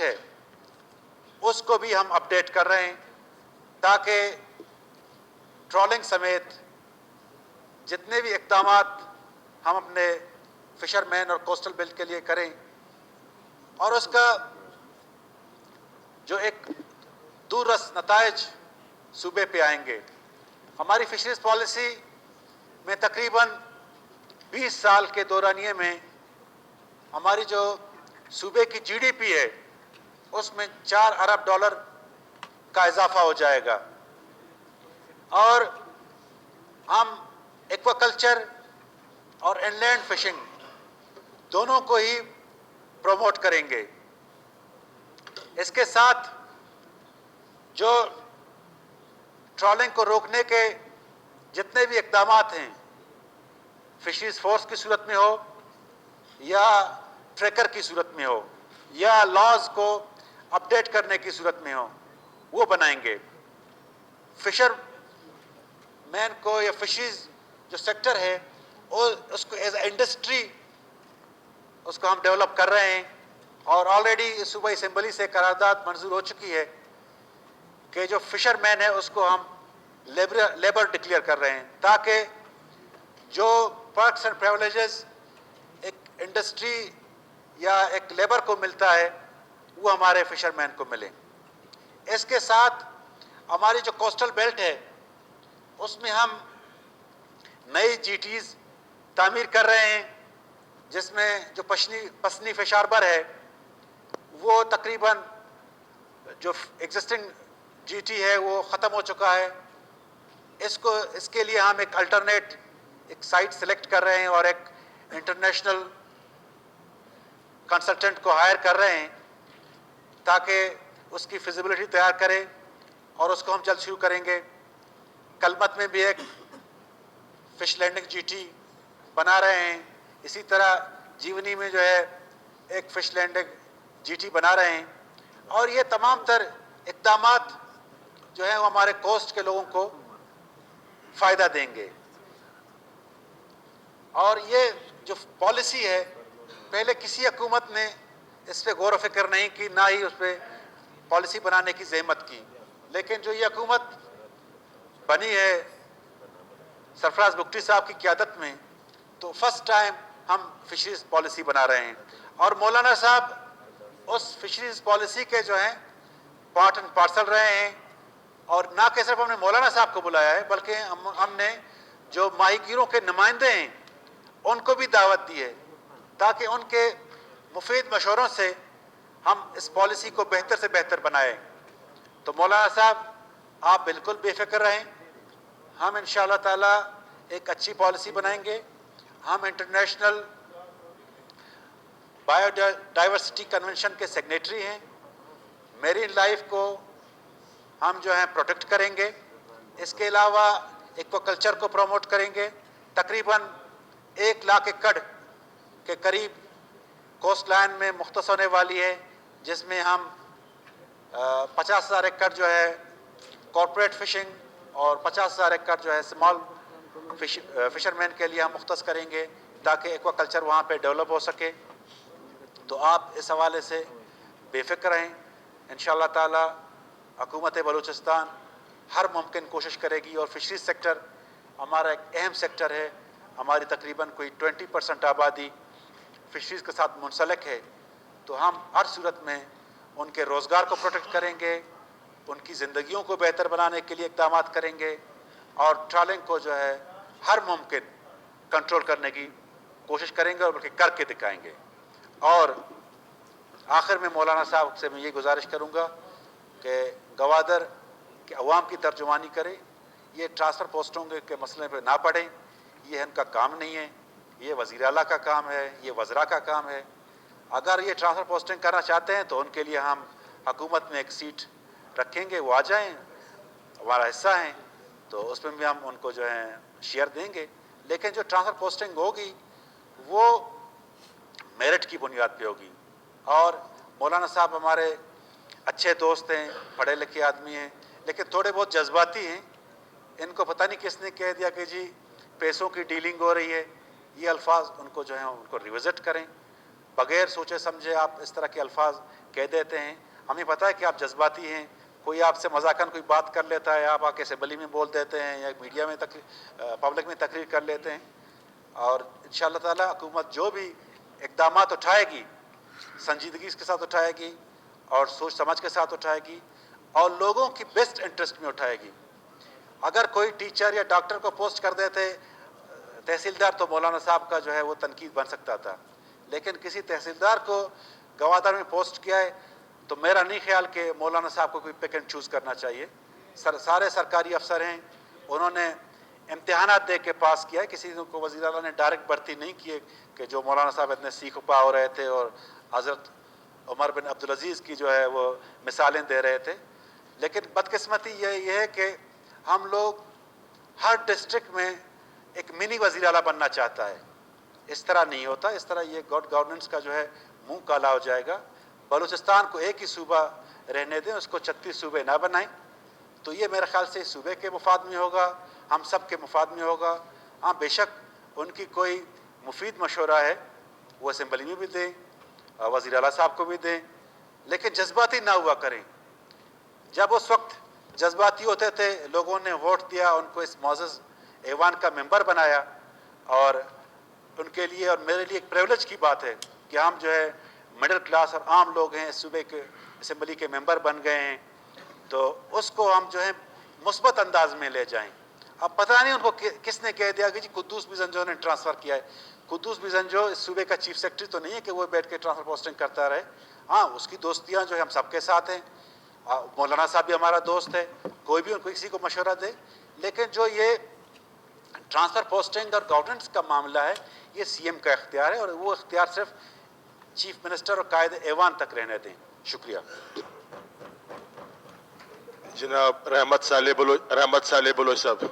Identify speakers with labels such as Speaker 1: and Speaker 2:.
Speaker 1: Act ہے اس کو بھی ہم اپڈیٹ کر رہے ہیں تاکہ ٹرالنگ سمیت جتنے بھی اقدامات ہم اپنے فشر مین اور کوسٹل بیلٹ کے لیے کریں اور اس کا جو ایک دور رس نتائج صوبے پہ آئیں گے. ہماری فشریز پالیسی میں تقریباً 20 سال کے دورانیے میں ہماری جو صوبے کی جی ڈی پی ہے اس میں $4 ارب کا اضافہ ہو جائے گا اور ہم ایکوا کلچر اور ان لینڈ فشنگ دونوں کو ہی پروموٹ کریں گے. اس کے ساتھ جو ٹرالنگ کو روکنے کے جتنے بھی اقدامات ہیں فشریز فورس کی صورت میں ہو یا ٹریکر کی صورت میں ہو یا لاز کو اپڈیٹ کرنے کی صورت میں ہو وہ بنائیں گے. فشر مین کو یا فشریز جو سیکٹر ہے اس کو ایز اے انڈسٹری اس کو ہم ڈیولپ کر رہے ہیں اور آلریڈی صوبائی اسمبلی سے قرارداد منظور ہو چکی ہے کہ جو فشر مین ہے اس کو ہم لیبر ڈکلیئر کر رہے ہیں تاکہ جو پرکس اینڈ پریولیجز ایک انڈسٹری یا ایک لیبر کو ملتا ہے وہ ہمارے فشر مین کو ملے. اس کے ساتھ ہماری جو کوسٹل بیلٹ ہے اس میں ہم نئی جی ٹیز تعمیر کر رہے ہیں جس میں جو پسنی فش ہاربر ہے وہ تقریباً جو ایگزسٹنگ جی ٹی ہے وہ ختم ہو چکا ہے. اس کے لیے ہم ایک الٹرنیٹ ایک سائٹ سلیکٹ کر رہے ہیں اور ایک انٹرنیشنل کنسلٹنٹ کو ہائر کر رہے ہیں تاکہ اس کی فیزیبلٹی تیار کرے اور اس کو ہم جلد شروع کریں گے. کلمت میں بھی ایک فش لینڈنگ جی ٹی بنا رہے ہیں. اسی طرح جیونی میں جو ہے ایک فش لینڈنگ جی ٹی بنا رہے ہیں اور یہ تمام تر اقدامات جو ہیں وہ ہمارے کوسٹ کے لوگوں کو فائدہ دیں گے. اور یہ جو پالیسی ہے پہلے کسی حکومت نے اس پہ غور و فکر نہیں کی نہ ہی اس پہ پالیسی بنانے کی زحمت کی لیکن جو یہ حکومت بنی ہے سرفراز بگٹی صاحب کی قیادت میں تو فرسٹ ٹائم ہم فشریز پالیسی بنا رہے ہیں اور مولانا صاحب اس فشریز پالیسی کے جو ہیں پارٹ اینڈ پارسل رہے ہیں. اور نہ کہ صرف ہم نے مولانا صاحب کو بلایا ہے بلکہ ہم نے جو ماہی گیروں کے نمائندے ہیں ان کو بھی دعوت دی ہے تاکہ ان کے مفید مشوروں سے ہم اس پالیسی کو بہتر سے بہتر بنائیں. تو مولانا صاحب آپ بالکل بے فکر رہیں, ہم انشاءاللہ تعالی ایک اچھی پالیسی بنائیں گے. ہم انٹرنیشنل بایو ڈائیورسٹی کنونشن کے سگنیٹری ہیں. میرین لائف کو ہم جو ہیں پروٹیکٹ کریں گے. اس کے علاوہ ایکوا کلچر کو پروموٹ کریں گے. تقریباً 1 لاکھ ایکڑ کے قریب کوسٹ لائن میں مختص ہونے والی ہے جس میں ہم 50,000 ایکڑ جو ہے کارپوریٹ فشنگ اور 50,000 ایکڑ جو ہے اسمال فشرمین کے لیے ہم مختص کریں گے تاکہ ایکوا کلچر وہاں پہ ڈیولپ ہو سکے. تو آپ اس حوالے سے بے فکر رہیں. انشاءاللہ تعالی حکومت بلوچستان ہر ممکن کوشش کرے گی اور فشریز سیکٹر ہمارا ایک اہم سیکٹر ہے. ہماری تقریباً کوئی 20% آبادی فشریز کے ساتھ منسلک ہے تو ہم ہر صورت میں ان کے روزگار کو پروٹیکٹ کریں گے, ان کی زندگیوں کو بہتر بنانے کے لیے اقدامات کریں گے اور ٹرالنگ کو جو ہے ہر ممکن کنٹرول کرنے کی کوشش کریں گے اور بلکہ کر کے دکھائیں گے. اور آخر میں مولانا صاحب سے میں یہ گزارش کروں گا کہ گوادر کے عوام کی ترجمانی کریں, یہ ٹرانسفر پوسٹوں کے مسئلے پہ نہ پڑیں, یہ ان کا کام نہیں ہے, یہ وزیر اعلیٰ کا کام ہے, یہ وزراء کا کام ہے. اگر یہ ٹرانسفر پوسٹنگ کرنا چاہتے ہیں تو ان کے لیے ہم حکومت میں ایک سیٹ رکھیں گے, وہ آ جائیں, ہمارا حصہ ہیں تو اس میں بھی ہم ان کو جو ہے شیئر دیں گے. لیکن جو ٹرانسفر پوسٹنگ ہوگی وہ میرٹ کی بنیاد پہ ہوگی. اور مولانا صاحب ہمارے اچھے دوست ہیں, پڑھے لکھے آدمی ہیں لیکن تھوڑے بہت جذباتی ہیں. ان کو پتہ نہیں کس نے کہہ دیا کہ جی پیسوں کی ڈیلنگ ہو رہی ہے. یہ الفاظ ان کو جو ہیں ان کو ریوزٹ کریں, بغیر سوچے سمجھے آپ اس طرح کے الفاظ کہہ دیتے ہیں. ہمیں پتہ ہے کہ آپ جذباتی ہیں, کوئی آپ سے مذاقاً کوئی بات کر لیتا ہے, آپ آ کے اسمبلی میں بول دیتے ہیں یا میڈیا میں پبلک میں تقریر کر لیتے ہیں. اور انشاءاللہ تعالی حکومت جو بھی اقدامات اٹھائے گی سنجیدگی کے ساتھ اٹھائے گی اور سوچ سمجھ کے ساتھ اٹھائے گی اور لوگوں کی بیسٹ انٹرسٹ میں اٹھائے گی. اگر کوئی ٹیچر یا ڈاکٹر کو پوسٹ کر دیتے تحصیلدار تو مولانا صاحب کا جو ہے وہ تنقید بن سکتا تھا, لیکن کسی تحصیلدار کو گوادر میں پوسٹ کیا ہے تو میرا نہیں خیال کہ مولانا صاحب کو کوئی پک اینڈ چوز کرنا چاہیے. سارے سرکاری افسر ہیں, انہوں نے امتحانات دے کے پاس کیا ہے. کسی کو وزیر اعلیٰ نے ڈائریکٹ بھرتی نہیں کی کہ جو مولانا صاحب اتنے سیکھ پا ہو رہے تھے اور حضرت عمر بن عبدالعزیز کی جو ہے وہ مثالیں دے رہے تھے. لیکن بدقسمتی یہ ہے کہ ہم لوگ ہر ڈسٹرکٹ میں ایک منی وزیر اعلیٰ بننا چاہتا ہے. اس طرح نہیں ہوتا. اس طرح یہ گڈ گورننس کا جو ہے منہ کالا ہو جائے گا. بلوچستان کو ایک ہی صوبہ رہنے دیں, اس کو 36 صوبے نہ بنائیں, تو یہ میرے خیال سے صوبے کے مفاد میں ہوگا, ہم سب کے مفاد میں ہوگا. ہاں بے شک ان کی کوئی مفید مشورہ ہے وہ اسمبلی میں بھی دیں, وزیر اعلیٰ صاحب کو بھی دیں, لیکن جذباتی نہ ہوا کریں. جب اس وقت جذباتی ہوتے تھے, لوگوں نے ووٹ دیا, ان کو اس معزز ایوان کا ممبر بنایا, اور ان کے لیے اور میرے لیے ایک پریولیج کی بات ہے کہ ہم جو ہے مڈل کلاس اور عام لوگ ہیں, صوبے کے اسمبلی کے ممبر بن گئے ہیں, تو اس کو ہم جو ہے مثبت انداز میں لے جائیں. اب پتہ نہیں ان کو کس نے کہہ دیا کہ جی قدوس بیزنجو نے ٹرانسفر کیا ہے. قدوس بیزنجو اس صوبے کا چیف سیکرٹری تو نہیں ہے کہ وہ بیٹھ کے ٹرانسفر پوسٹنگ کرتا رہے. ہاں اس کی دوستیاں جو ہے ہم سب کے ساتھ ہیں, مولانا صاحب بھی ہمارا دوست ہے, کوئی بھی ان کو کسی کو مشورہ دے. لیکن جو یہ ٹرانسفر پوسٹنگ اور گورننس کا معاملہ ہے یہ سی ایم کا اختیار ہے, اور وہ اختیار صرف چیف منسٹر اور قائد ایوان تک رہنے دیں. شکریہ.
Speaker 2: جناب رحمت صالح بلوچ صاحب.